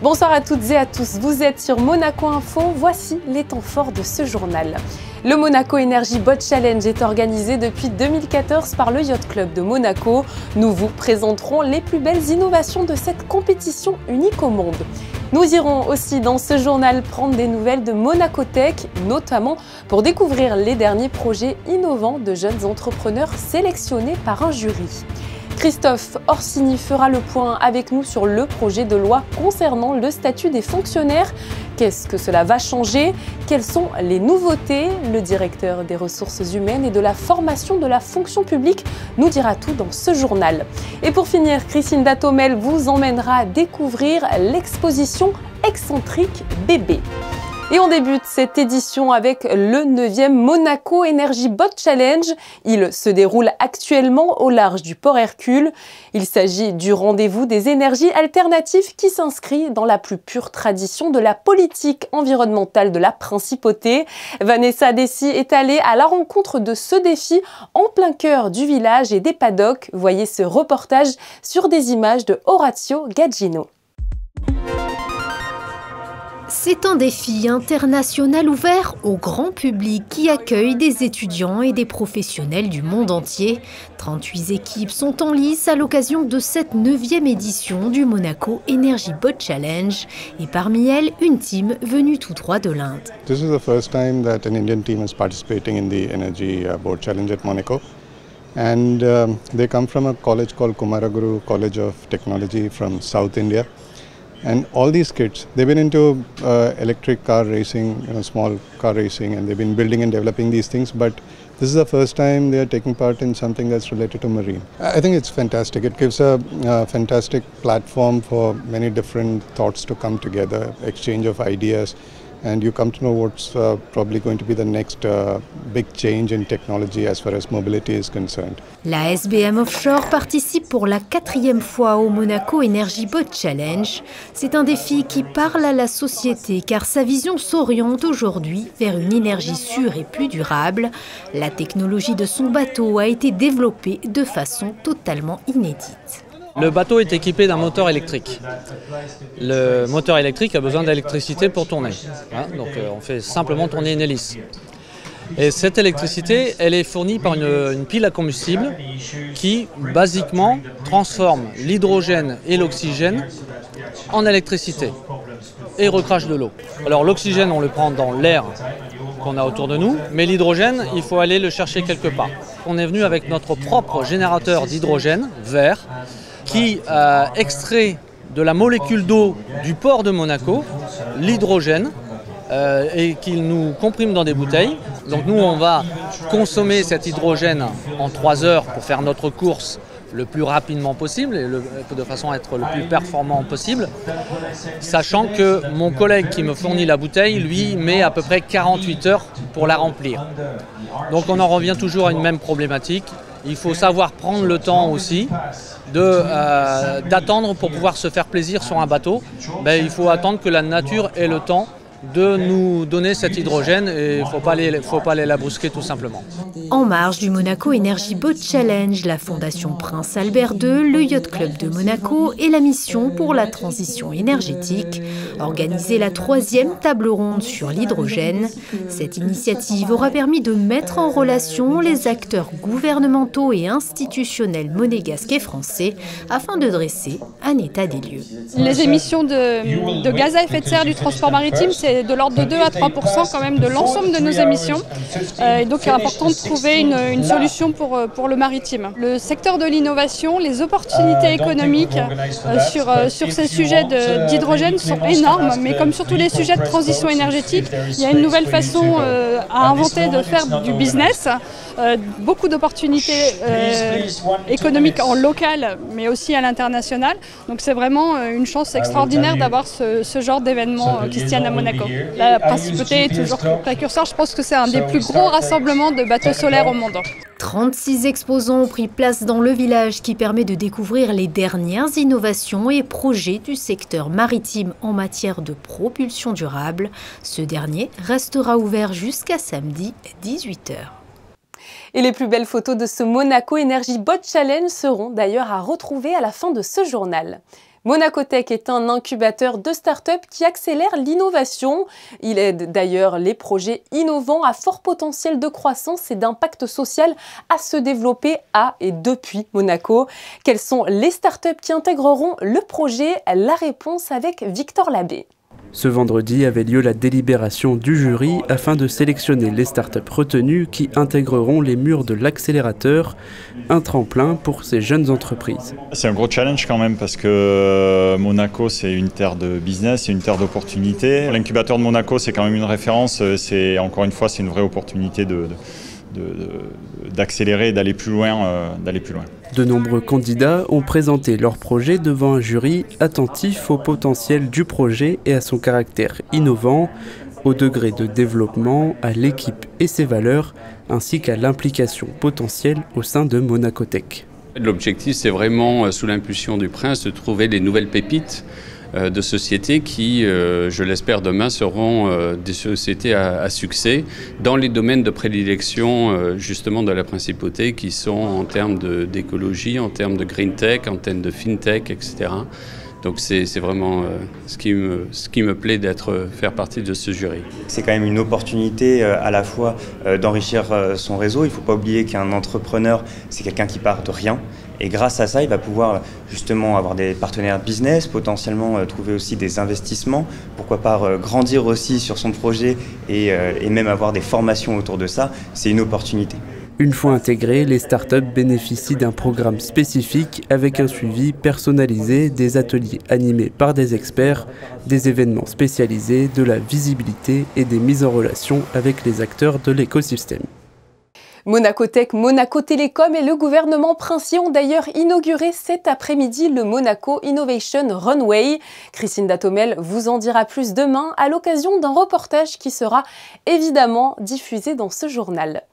Bonsoir à toutes et à tous, vous êtes sur Monaco Info, voici les temps forts de ce journal. Le Monaco Energy Boat Challenge est organisé depuis 2014 par le Yacht Club de Monaco. Nous vous présenterons les plus belles innovations de cette compétition unique au monde. Nous irons aussi dans ce journal prendre des nouvelles de Monaco Tech, notamment pour découvrir les derniers projets innovants de jeunes entrepreneurs sélectionnés par un jury. Christophe Orsini fera le point avec nous sur le projet de loi concernant le statut des fonctionnaires. Qu'est-ce que cela va changer? Quelles sont les nouveautés? Le directeur des ressources humaines et de la formation de la fonction publique nous dira tout dans ce journal. Et pour finir, Christine Datomel vous emmènera découvrir l'exposition Excentrique Bébé. Et on débute cette édition avec le 9e Monaco Energy Boat Challenge. Il se déroule actuellement au large du port Hercule. Il s'agit du rendez-vous des énergies alternatives qui s'inscrit dans la plus pure tradition de la politique environnementale de la principauté. Vanessa Dessy est allée à la rencontre de ce défi en plein cœur du village et des paddocks. Voyez ce reportage sur des images de Orazio Gaggino. C'est un défi international ouvert au grand public qui accueille des étudiants et des professionnels du monde entier. 38 équipes sont en lice à l'occasion de cette 9e édition du Monaco Energy Boat Challenge et parmi elles, une team venue tout droit de l'Inde. This is the first time that an Indian team is participating in the Energy Boat Challenge at Monaco. And they come from a college called Kumaraguru College of Technology from South India. And all these kids, they've been into electric car racing, small car racing, and they've been building and developing these things. But this is the first time they are taking part in something that's related to marine. I think it's fantastic. It gives a fantastic platform for many different thoughts to come together, exchange of ideas, and you come to know what's probably going to be the next big change in technology as far as mobility is concerned. La SBM Offshore participe pour la 4e fois au Monaco Energy Boat Challenge. C'est un défi qui parle à la société car sa vision s'oriente aujourd'hui vers une énergie sûre et plus durable. La technologie de son bateau a été développée de façon totalement inédite. Le bateau est équipé d'un moteur électrique. Le moteur électrique a besoin d'électricité pour tourner. Donc on fait simplement tourner une hélice. Et cette électricité, elle est fournie par une pile à combustible qui, basiquement, transforme l'hydrogène et l'oxygène en électricité et recrache de l'eau. Alors l'oxygène, on le prend dans l'air qu'on a autour de nous, mais l'hydrogène, il faut aller le chercher quelque part. On est venu avec notre propre générateur d'hydrogène vert qui extrait de la molécule d'eau du port de Monaco l'hydrogène et qu'il nous comprime dans des bouteilles. Donc nous, on va consommer cet hydrogène en 3 heures pour faire notre course le plus rapidement possible et de façon à être le plus performant possible, sachant que mon collègue qui me fournit la bouteille, lui, met à peu près 48 heures pour la remplir. Donc on en revient toujours à une même problématique. Il faut savoir prendre le temps aussi d'attendre pour pouvoir se faire plaisir sur un bateau. Il faut attendre que la nature ait le temps de nous donner cet hydrogène et il ne faut pas aller la brusquer tout simplement. En marge du Monaco Energy Boat Challenge, la Fondation Prince Albert II, le Yacht Club de Monaco et la Mission pour la transition énergétique organiser la 3e table ronde sur l'hydrogène. Cette initiative aura permis de mettre en relation les acteurs gouvernementaux et institutionnels monégasques et français afin de dresser un état des lieux. Les émissions de gaz à effet de serre du transport maritime, c'est de l'ordre de 2 à 3% quand même de l'ensemble de nos émissions. Et donc il est important de trouver une solution pour le maritime. Le secteur de l'innovation, les opportunités économiques sur ces sujets d'hydrogène sont énormes, mais comme sur tous les sujets de transition énergétique, il y a une nouvelle façon à inventer de faire du business. Beaucoup d'opportunités économiques en local, mais aussi à l'international. Donc c'est vraiment une chance extraordinaire d'avoir ce genre d'événement qui se tienne à Monaco. La principauté est toujours précurseur. Je pense que c'est un des plus gros rassemblements de bateaux solaires au monde. 36 exposants ont pris place dans le village qui permet de découvrir les dernières innovations et projets du secteur maritime en matière de propulsion durable. Ce dernier restera ouvert jusqu'à samedi 18 h. Et les plus belles photos de ce Monaco Energy Boat Challenge seront d'ailleurs à retrouver à la fin de ce journal. Monaco Tech est un incubateur de start-up qui accélère l'innovation. Il aide d'ailleurs les projets innovants à fort potentiel de croissance et d'impact social à se développer à et depuis Monaco. Quelles sont les start-up qui intégreront le projet? La réponse avec Victor Labbé. Ce vendredi avait lieu la délibération du jury afin de sélectionner les startups retenues qui intégreront les murs de l'accélérateur, un tremplin pour ces jeunes entreprises. C'est un gros challenge quand même parce que Monaco c'est une terre de business, c'est une terre d'opportunités. L'incubateur de Monaco c'est quand même une référence, encore une fois c'est une vraie opportunité d'accélérer et d'aller plus loin. De nombreux candidats ont présenté leur projet devant un jury attentif au potentiel du projet et à son caractère innovant, au degré de développement, à l'équipe et ses valeurs, ainsi qu'à l'implication potentielle au sein de Monaco Tech. L'objectif, c'est vraiment, sous l'impulsion du prince, de trouver des nouvelles pépites de sociétés qui, je l'espère demain, seront des sociétés à succès dans les domaines de prédilection justement de la principauté qui sont en termes d'écologie, en termes de green tech, en termes de fintech, etc. Donc c'est vraiment ce qui me plaît faire partie de ce jury. C'est quand même une opportunité à la fois d'enrichir son réseau. Il ne faut pas oublier qu'un entrepreneur, c'est quelqu'un qui part de rien. Et grâce à ça, il va pouvoir justement avoir des partenaires business, potentiellement trouver aussi des investissements, pourquoi pas grandir aussi sur son projet et même avoir des formations autour de ça. C'est une opportunité. Une fois intégrées, les startups bénéficient d'un programme spécifique avec un suivi personnalisé, des ateliers animés par des experts, des événements spécialisés, de la visibilité et des mises en relation avec les acteurs de l'écosystème. Monaco Tech, Monaco Télécom et le gouvernement princier ont d'ailleurs inauguré cet après-midi le Monaco Innovation Runway. Christine Datomel vous en dira plus demain à l'occasion d'un reportage qui sera évidemment diffusé dans ce journal.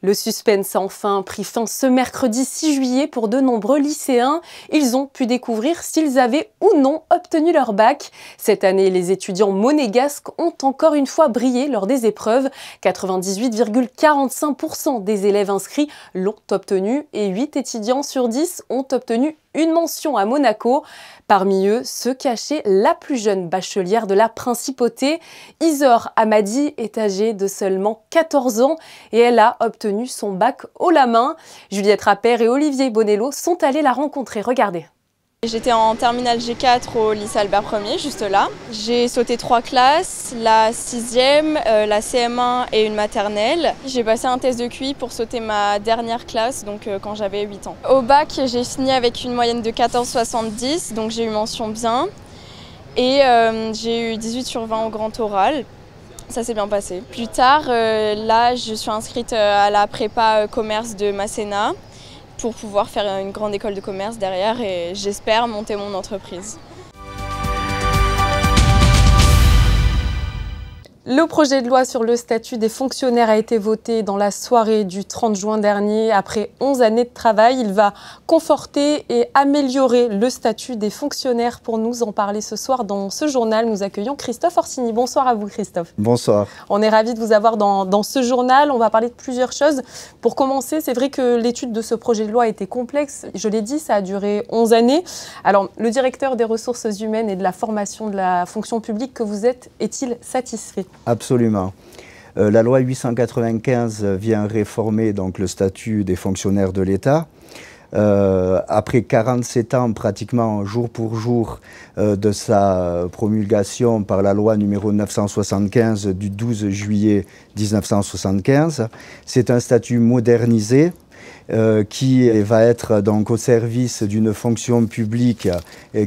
Le suspense a enfin pris fin ce mercredi 6 juillet pour de nombreux lycéens. Ils ont pu découvrir s'ils avaient ou non obtenu leur bac. Cette année, les étudiants monégasques ont encore une fois brillé lors des épreuves. 98,45% des élèves inscrits l'ont obtenu et 8 étudiants sur 10 ont obtenu une mention à Monaco. Parmi eux, se cachait la plus jeune bachelière de la principauté. Isor Hamadi est âgée de seulement 14 ans et elle a obtenu son bac haut la main. Juliette Rappert et Olivier Bonello sont allés la rencontrer. Regardez. J'étais en terminale G4 au lycée Albert Ier, juste là. J'ai sauté 3 classes, la 6e, la CM1 et une maternelle. J'ai passé un test de QI pour sauter ma dernière classe, donc quand j'avais 8 ans. Au bac, j'ai fini avec une moyenne de 14,70, donc j'ai eu mention bien. Et j'ai eu 18 sur 20 au grand oral. Ça s'est bien passé. Plus tard, là, je suis inscrite à la prépa commerce de Masséna pour pouvoir faire une grande école de commerce derrière et j'espère monter mon entreprise. Le projet de loi sur le statut des fonctionnaires a été voté dans la soirée du 30 juin dernier. Après 11 années de travail, il va conforter et améliorer le statut des fonctionnaires. Pour nous en parler ce soir dans ce journal, nous accueillons Christophe Orsini. Bonsoir à vous Christophe. Bonsoir. On est ravis de vous avoir dans ce journal. On va parler de plusieurs choses. Pour commencer, c'est vrai que l'étude de ce projet de loi a été complexe. Je l'ai dit, ça a duré 11 années. Alors, le directeur des ressources humaines et de la formation de la fonction publique que vous êtes, est-il satisfait ? Absolument. La loi 895 vient réformer donc, le statut des fonctionnaires de l'État. Après 47 ans, pratiquement jour pour jour, de sa promulgation par la loi numéro 975 du 12 juillet 1975, c'est un statut modernisé qui va être donc au service d'une fonction publique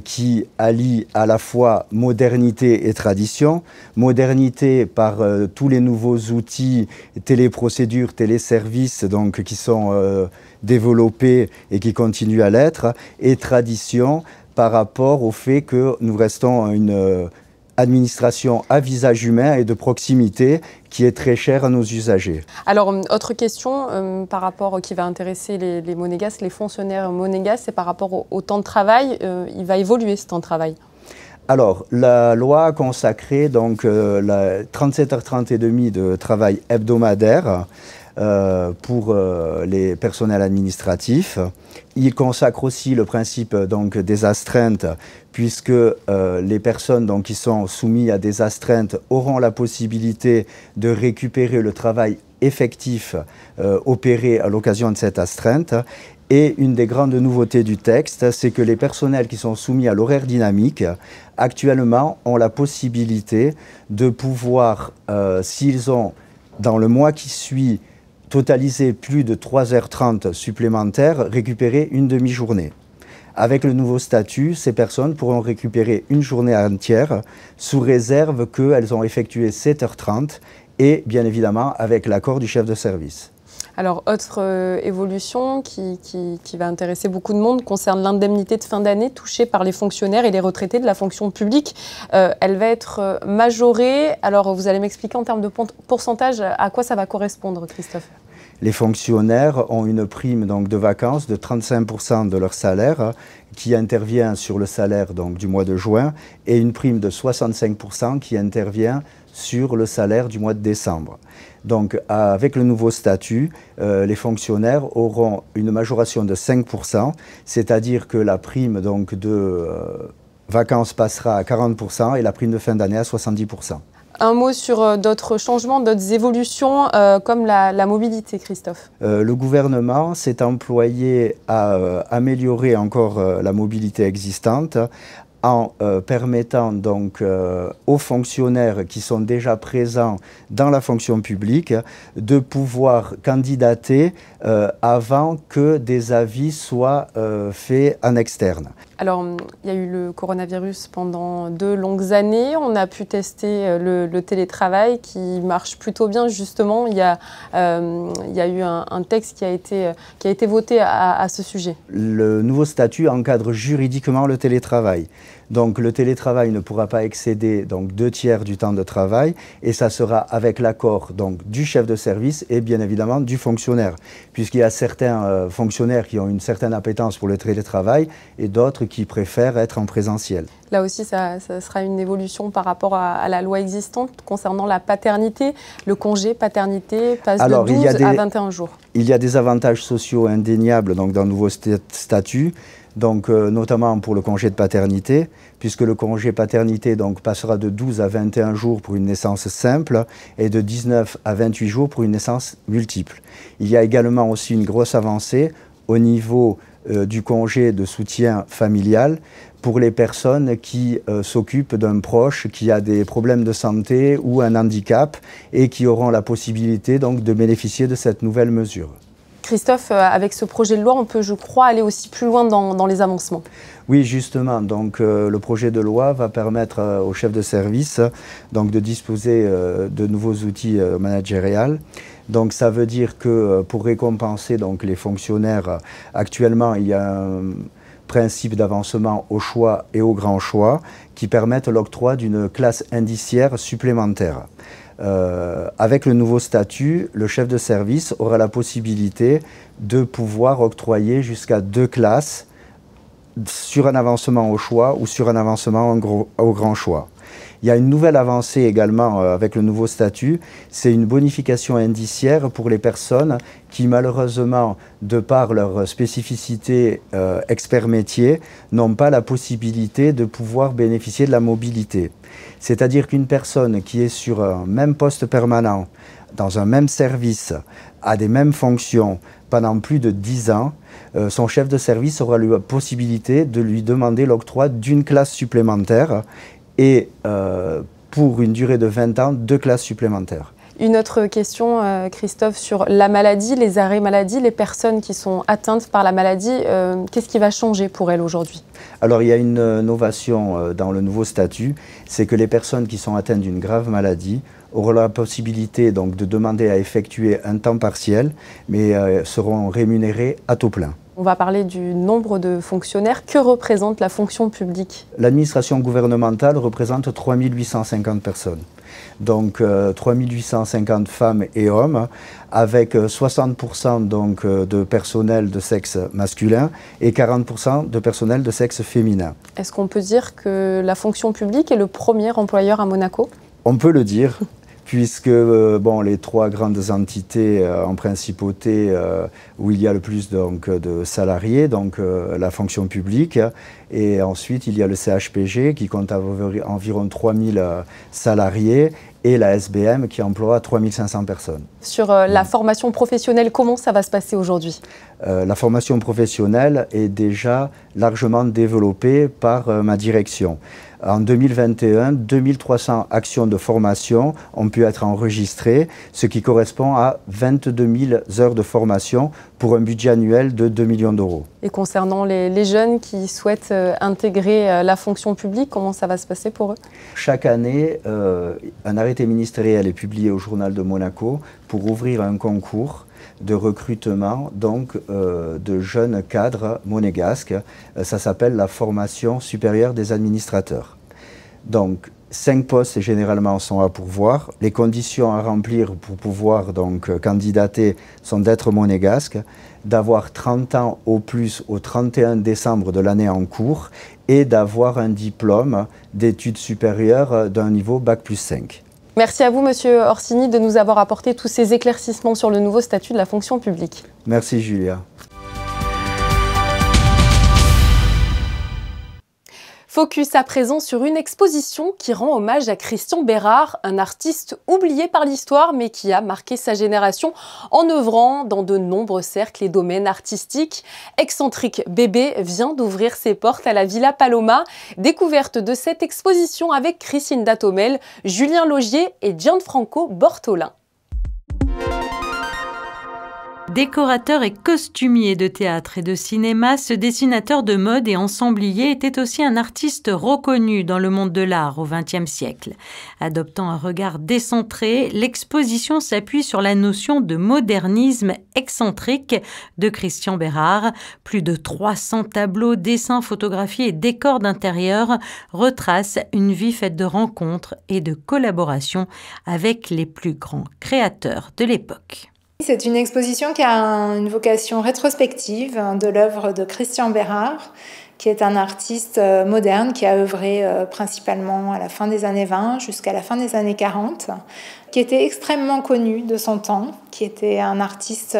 qui allie à la fois modernité et tradition. Modernité par tous les nouveaux outils, téléprocédures, téléservices donc, qui sont développés et qui continuent à l'être, et tradition par rapport au fait que nous restons une administration à visage humain et de proximité qui est très chère à nos usagers. Alors, autre question par rapport qui va intéresser les monégasques, les fonctionnaires monégasques, c'est par rapport au temps de travail. Il va évoluer ce temps de travail. Alors, la loi a consacré donc, la 37h30 et demi de travail hebdomadaire pour les personnels administratifs. Il consacre aussi le principe donc, des astreintes, puisque les personnes donc, qui sont soumises à des astreintes auront la possibilité de récupérer le travail effectif opéré à l'occasion de cette astreinte. Et une des grandes nouveautés du texte, c'est que les personnels qui sont soumis à l'horaire dynamique, actuellement, ont la possibilité de pouvoir, s'ils ont, dans le mois qui suit, totalisé plus de 3h30 supplémentaires, récupérer une demi-journée. Avec le nouveau statut, ces personnes pourront récupérer une journée entière, sous réserve qu'elles ont effectué 7h30 et, bien évidemment, avec l'accord du chef de service. Alors, autre évolution qui va intéresser beaucoup de monde concerne l'indemnité de fin d'année touchée par les fonctionnaires et les retraités de la fonction publique. Elle va être majorée. Alors, vous allez m'expliquer en termes de pourcentage à quoi ça va correspondre, Christophe? Les fonctionnaires ont une prime donc, de vacances de 35% de leur salaire qui intervient sur le salaire donc, du mois de juin et une prime de 65% qui intervient sur le salaire du mois de décembre. Donc avec le nouveau statut, les fonctionnaires auront une majoration de 5%, c'est-à-dire que la prime donc, de vacances passera à 40% et la prime de fin d'année à 70%. Un mot sur d'autres changements, d'autres évolutions, comme la mobilité, Christophe. Le gouvernement s'est employé à améliorer encore la mobilité existante en permettant donc aux fonctionnaires qui sont déjà présents dans la fonction publique de pouvoir candidater avant que des avis soient faits en externe. Alors, il y a eu le coronavirus pendant 2 longues années. On a pu tester le télétravail qui marche plutôt bien. Justement, il y a eu un texte qui a été voté à ce sujet. Le nouveau statut encadre juridiquement le télétravail. Donc, le télétravail ne pourra pas excéder donc, 2/3 du temps de travail et ça sera avec l'accord du chef de service et bien évidemment du fonctionnaire. Puisqu'il y a certains fonctionnaires qui ont une certaine appétence pour le télétravail et d'autres qui préfèrent être en présentiel. Là aussi, ça sera une évolution par rapport à la loi existante concernant la paternité. Le congé paternité passe de 12 à 21 jours. Il y a des avantages sociaux indéniables donc, dans le nouveau statut. Donc, notamment pour le congé de paternité, puisque le congé paternité donc, passera de 12 à 21 jours pour une naissance simple et de 19 à 28 jours pour une naissance multiple. Il y a également aussi une grosse avancée au niveau du congé de soutien familial pour les personnes qui s'occupent d'un proche qui a des problèmes de santé ou un handicap et qui auront la possibilité donc, de bénéficier de cette nouvelle mesure. Christophe, avec ce projet de loi, on peut, je crois, aller aussi plus loin dans les avancements. Oui, justement. Donc, le projet de loi va permettre aux chefs de service donc, de disposer de nouveaux outils managériels. Donc, ça veut dire que pour récompenser donc, les fonctionnaires, actuellement, il y a un principe d'avancement au choix et au grand choix qui permettent l'octroi d'une classe indiciaire supplémentaire. Avec le nouveau statut, le chef de service aura la possibilité de pouvoir octroyer jusqu'à 2 classes sur un avancement au choix ou sur un avancement au grand choix. Il y a une nouvelle avancée également avec le nouveau statut, c'est une bonification indiciaire pour les personnes qui malheureusement, de par leur spécificité expert métier, n'ont pas la possibilité de pouvoir bénéficier de la mobilité. C'est-à-dire qu'une personne qui est sur un même poste permanent, dans un même service, a des mêmes fonctions pendant plus de 10 ans, son chef de service aura la possibilité de lui demander l'octroi d'une classe supplémentaire et pour une durée de 20 ans, 2 classes supplémentaires. Une autre question, Christophe, sur la maladie, les arrêts maladie, les personnes qui sont atteintes par la maladie, qu'est-ce qui va changer pour elles aujourd'hui? Alors il y a une innovation dans le nouveau statut, c'est que les personnes qui sont atteintes d'une grave maladie auront la possibilité donc, de demander à effectuer un temps partiel, mais seront rémunérées à taux plein. On va parler du nombre de fonctionnaires. Que représente la fonction publique? L'administration gouvernementale représente 3850 personnes. Donc 3850 femmes et hommes, avec 60% donc, de personnel de sexe masculin et 40% de personnel de sexe féminin. Est-ce qu'on peut dire que la fonction publique est le premier employeur à Monaco? On peut le dire, puisque les 3 grandes entités en principauté où il y a le plus de salariés, la fonction publique, et ensuite il y a le CHPG qui compte environ 3000 salariés, et la SBM qui emploie 3500 personnes. Sur la formation professionnelle, comment ça va se passer aujourd'hui? La formation professionnelle est déjà largement développée par ma direction. En 2021, 2300 actions de formation ont pu être enregistrées, ce qui correspond à 22 000 heures de formation pour un budget annuel de 2 millions d'euros. Et concernant les jeunes qui souhaitent intégrer la fonction publique, comment ça va se passer pour eux? Chaque année, un arrêté ministériel est publié au Journal de Monaco pour ouvrir un concours de recrutement de jeunes cadres monégasques. Ça s'appelle la formation supérieure des administrateurs. Donc 5 postes généralement sont à pourvoir. Les conditions à remplir pour pouvoir candidater sont d'être monégasque, d'avoir 30 ans au plus au 31 décembre de l'année en cours et d'avoir un diplôme d'études supérieures d'un niveau Bac+5. Merci à vous, Monsieur Orsini, de nous avoir apporté tous ces éclaircissements sur le nouveau statut de la fonction publique. Merci, Julia. Focus à présent sur une exposition qui rend hommage à Christian Bérard, un artiste oublié par l'histoire mais qui a marqué sa génération en œuvrant dans de nombreux cercles et domaines artistiques. Excentrique Bébé vient d'ouvrir ses portes à la Villa Paloma. Découverte de cette exposition avec Christine Datomel, Julien Laugier et Gianfranco Bortolin. Décorateur et costumier de théâtre et de cinéma, ce dessinateur de mode et ensemblier était aussi un artiste reconnu dans le monde de l'art au XXe siècle. Adoptant un regard décentré, l'exposition s'appuie sur la notion de modernisme excentrique de Christian Bérard. Plus de 300 tableaux, dessins, photographies et décors d'intérieur retracent une vie faite de rencontres et de collaborations avec les plus grands créateurs de l'époque. C'est une exposition qui a une vocation rétrospective de l'œuvre de Christian Bérard, qui est un artiste moderne qui a œuvré principalement à la fin des années 20 jusqu'à la fin des années 40, qui était extrêmement connu de son temps, qui était un artiste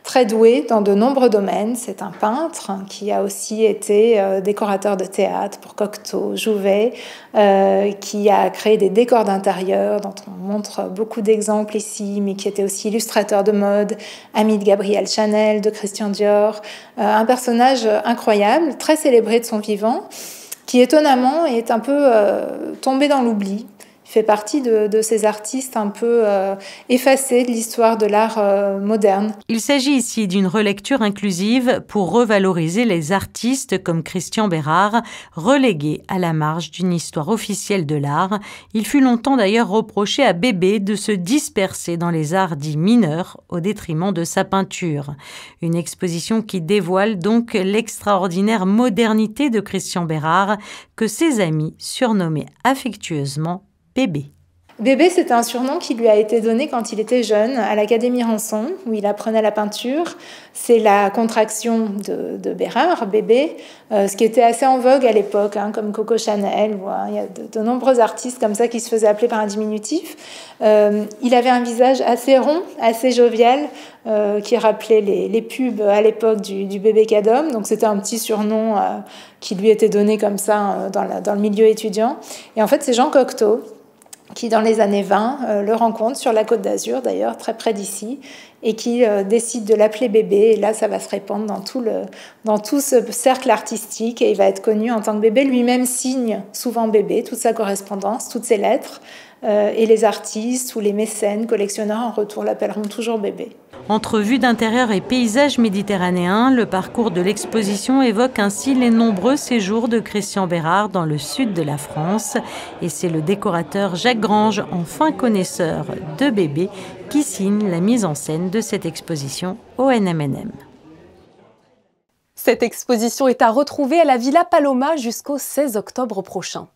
très doué dans de nombreux domaines. C'est un peintre qui a aussi été décorateur de théâtre pour Cocteau, Jouvet, qui a créé des décors d'intérieur dont on montre beaucoup d'exemples ici, mais qui était aussi illustrateur de mode, ami de Gabrielle Chanel, de Christian Dior. Un personnage incroyable, très célébré de son vivant, qui étonnamment est un peu tombé dans l'oubli. Il fait partie de ces artistes un peu effacés de l'histoire de l'art moderne. Il s'agit ici d'une relecture inclusive pour revaloriser les artistes comme Christian Bérard, relégués à la marge d'une histoire officielle de l'art. Il fut longtemps d'ailleurs reproché à Bébé de se disperser dans les arts dits mineurs au détriment de sa peinture. Une exposition qui dévoile donc l'extraordinaire modernité de Christian Bérard que ses amis surnommaient affectueusement Bébé. Bébé, c'est un surnom qui lui a été donné quand il était jeune à l'Académie Ranson, où il apprenait la peinture. C'est la contraction de Bérard, Bébé, ce qui était assez en vogue à l'époque, comme Coco Chanel. Il y a de nombreux artistes comme ça qui se faisaient appeler par un diminutif. Il avait un visage assez rond, assez jovial, qui rappelait les pubs à l'époque du bébé Cadom. Donc c'était un petit surnom qui lui était donné comme ça dans le milieu étudiant. Et en fait, c'est Jean Cocteau qui, dans les années 20, le rencontre sur la Côte d'Azur, d'ailleurs, très près d'ici, et qui décide de l'appeler Bébé. Et là, ça va se répandre dans tout ce cercle artistique, et il va être connu en tant que Bébé. Lui-même signe souvent Bébé, toute sa correspondance, toutes ses lettres, et les artistes ou les mécènes, collectionneurs, en retour, l'appelleront toujours Bébé. Entre vue d'intérieur et paysage méditerranéen, le parcours de l'exposition évoque ainsi les nombreux séjours de Christian Bérard dans le sud de la France. Et c'est le décorateur Jacques Grange, enfin connaisseur de Bébé, qui signe la mise en scène de cette exposition au NMNM. Cette exposition est à retrouver à la Villa Paloma jusqu'au 16 octobre prochain.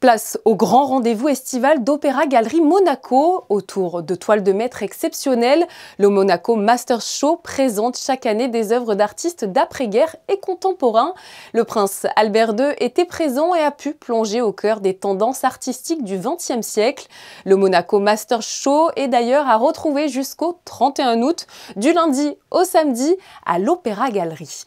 Place au grand rendez-vous estival d'Opéra Galerie Monaco. Autour de toiles de maître exceptionnelles, le Monaco Master Show présente chaque année des œuvres d'artistes d'après-guerre et contemporains. Le prince Albert II était présent et a pu plonger au cœur des tendances artistiques du XXe siècle. Le Monaco Master Show est d'ailleurs à retrouver jusqu'au 31 août, du lundi au samedi, à l'Opéra Galerie.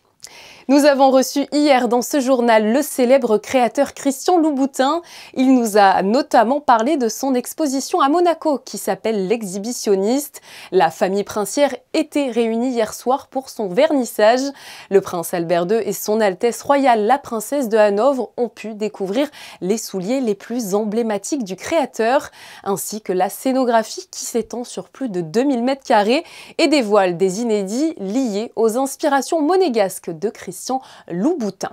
Nous avons reçu hier dans ce journal le célèbre créateur Christian Louboutin. Il nous a notamment parlé de son exposition à Monaco qui s'appelle L'Exhibitionniste. La famille princière était réunie hier soir pour son vernissage. Le prince Albert II et son Altesse royale la princesse de Hanovre ont pu découvrir les souliers les plus emblématiques du créateur, ainsi que la scénographie qui s'étend sur plus de 2000 m² et dévoile des inédits liés aux inspirations monégasques de Christian Louboutin.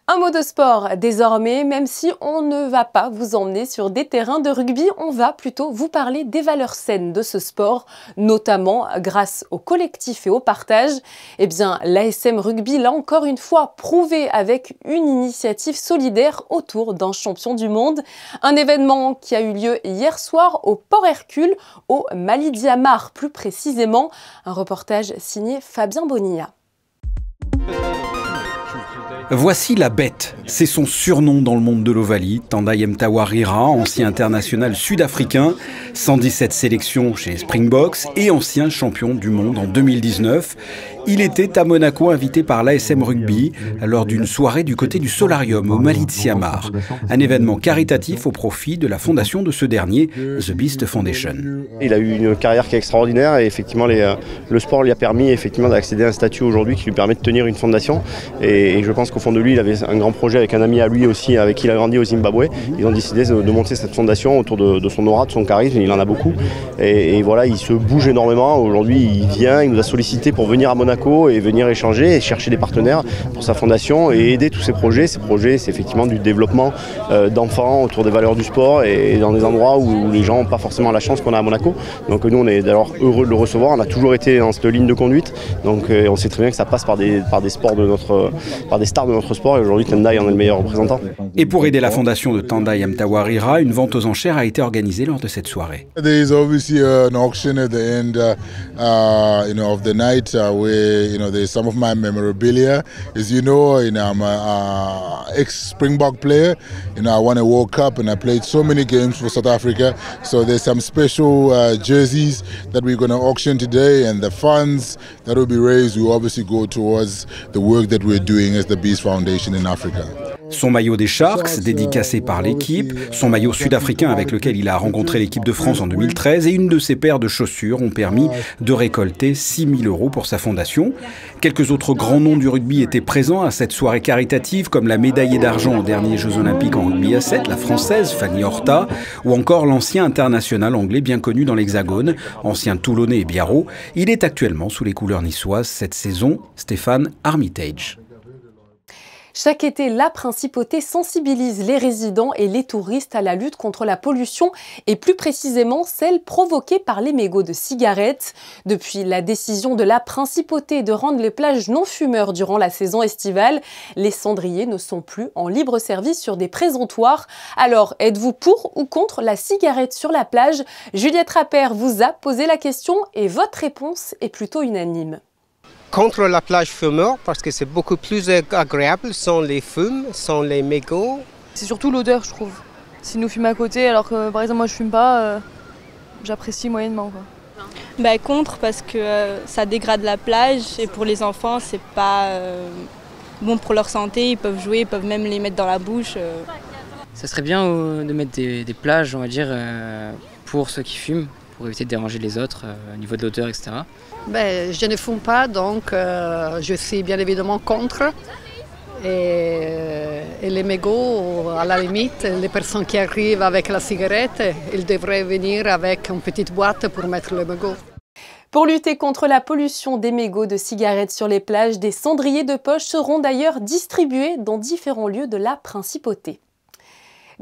Un mot de sport désormais, même si on ne va pas vous emmener sur des terrains de rugby, on va plutôt vous parler des valeurs saines de ce sport, notamment grâce au collectif et au partage. Eh bien, l'ASM Rugby l'a encore une fois prouvé avec une initiative solidaire autour d'un champion du monde. Un événement qui a eu lieu hier soir au Port Hercule, au Mali-Diamar plus précisément. Un reportage signé Fabien Bonilla. Voici la bête, c'est son surnom dans le monde de l'Ovalie. Tendai Mtawarira, ancien international sud-africain, 117 sélections chez Springboks et ancien champion du monde en 2019. Il était à Monaco invité par l'ASM Rugby lors d'une soirée du côté du Solarium au Mali-Diamar, un événement caritatif au profit de la fondation de ce dernier, The Beast Foundation. Il a eu une carrière qui est extraordinaire et effectivement le sport lui a permis effectivement d'accéder à un statut aujourd'hui qui lui permet de tenir une fondation et je pense qu'au fond de lui il avait un grand projet avec un ami à lui aussi avec qui il a grandi au Zimbabwe. Ils ont décidé de monter cette fondation autour de son aura, de son charisme, il en a beaucoup et voilà, il se bouge énormément. Aujourd'hui il vient, il nous a sollicité pour venir à Monaco et venir échanger et chercher des partenaires pour sa fondation et aider tous ces projets. Ces projets, c'est effectivement du développement d'enfants autour des valeurs du sport et dans des endroits où les gens n'ont pas forcément la chance qu'on a à Monaco. Donc nous, on est d'ailleurs heureux de le recevoir. On a toujours été dans cette ligne de conduite. Donc on sait très bien que ça passe par des stars de notre sport et aujourd'hui Tendai en est le meilleur représentant. Et pour aider la fondation de Tendai Mtawarira, une vente aux enchères a été organisée lors de cette soirée. There is obviously an auction at the end of the night where there's some of my memorabilia. As you know, I'm an ex-Springbok player. I won a World Cup and I played so many games for South Africa. So there's some special jerseys that we're going to auction today, and the funds that will be raised will obviously go towards the work that we're doing as the Beast Foundation in Africa. Son maillot des Sharks, dédicacé par l'équipe, son maillot sud-africain avec lequel il a rencontré l'équipe de France en 2013 et une de ses paires de chaussures ont permis de récolter 6 000 € pour sa fondation. Quelques autres grands noms du rugby étaient présents à cette soirée caritative, comme la médaillée d'argent aux derniers Jeux Olympiques en rugby à 7, la française Fanny Horta, ou encore l'ancien international anglais bien connu dans l'Hexagone, ancien Toulonnais et Biarrot. Il est actuellement sous les couleurs niçoises cette saison, Stéphane Armitage. Chaque été, la principauté sensibilise les résidents et les touristes à la lutte contre la pollution et plus précisément celle provoquée par les mégots de cigarettes. Depuis la décision de la principauté de rendre les plages non-fumeurs durant la saison estivale, les cendriers ne sont plus en libre service sur des présentoirs. Alors, êtes-vous pour ou contre la cigarette sur la plage? Juliette Rappert vous a posé la question et votre réponse est plutôt unanime. Contre la plage fumeur parce que c'est beaucoup plus agréable sans les fumes, sans les mégots. C'est surtout l'odeur, je trouve. Si nous fumons à côté, alors que par exemple moi je fume pas, j'apprécie moyennement, quoi. Bah, contre parce que ça dégrade la plage et pour les enfants c'est pas bon pour leur santé, ils peuvent jouer, ils peuvent même les mettre dans la bouche. Ça serait bien de mettre des plages, on va dire, pour ceux qui fument, pour éviter de déranger les autres au niveau de l'odeur, etc. Ben, je ne fume pas, donc je suis bien évidemment contre. Et les mégots, à la limite, les personnes qui arrivent avec la cigarette, ils devraient venir avec une petite boîte pour mettre le mégot. Pour lutter contre la pollution des mégots de cigarettes sur les plages, des cendriers de poche seront d'ailleurs distribués dans différents lieux de la principauté.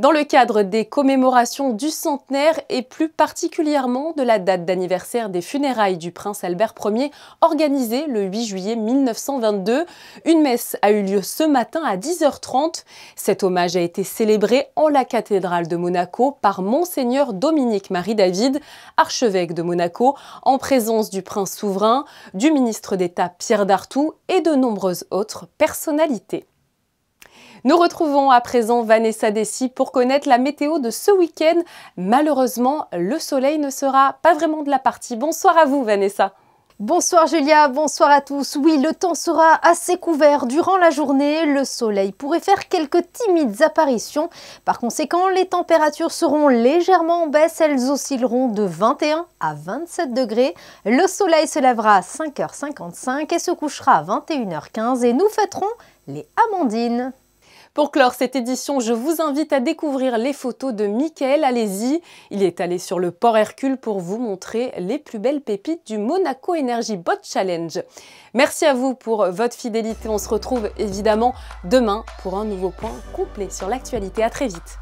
Dans le cadre des commémorations du centenaire et plus particulièrement de la date d'anniversaire des funérailles du prince Albert Ier organisée le 8 juillet 1922, une messe a eu lieu ce matin à 10h30. Cet hommage a été célébré en la cathédrale de Monaco par Monseigneur Dominique-Marie David, archevêque de Monaco, en présence du prince souverain, du ministre d'État Pierre Dartout et de nombreuses autres personnalités. Nous retrouvons à présent Vanessa Dessy pour connaître la météo de ce week-end. Malheureusement, le soleil ne sera pas vraiment de la partie. Bonsoir à vous Vanessa. Bonsoir Julia, bonsoir à tous. Oui, le temps sera assez couvert durant la journée. Le soleil pourrait faire quelques timides apparitions. Par conséquent, les températures seront légèrement en baisse. Elles oscilleront de 21 à 27 degrés. Le soleil se lèvera à 5h55 et se couchera à 21h15 et nous fêterons les Amandines. Pour clore cette édition, je vous invite à découvrir les photos de Mickaël Alési. Il est allé sur le port Hercule pour vous montrer les plus belles pépites du Monaco Energy Boat Challenge. Merci à vous pour votre fidélité. On se retrouve évidemment demain pour un nouveau point complet sur l'actualité. À très vite.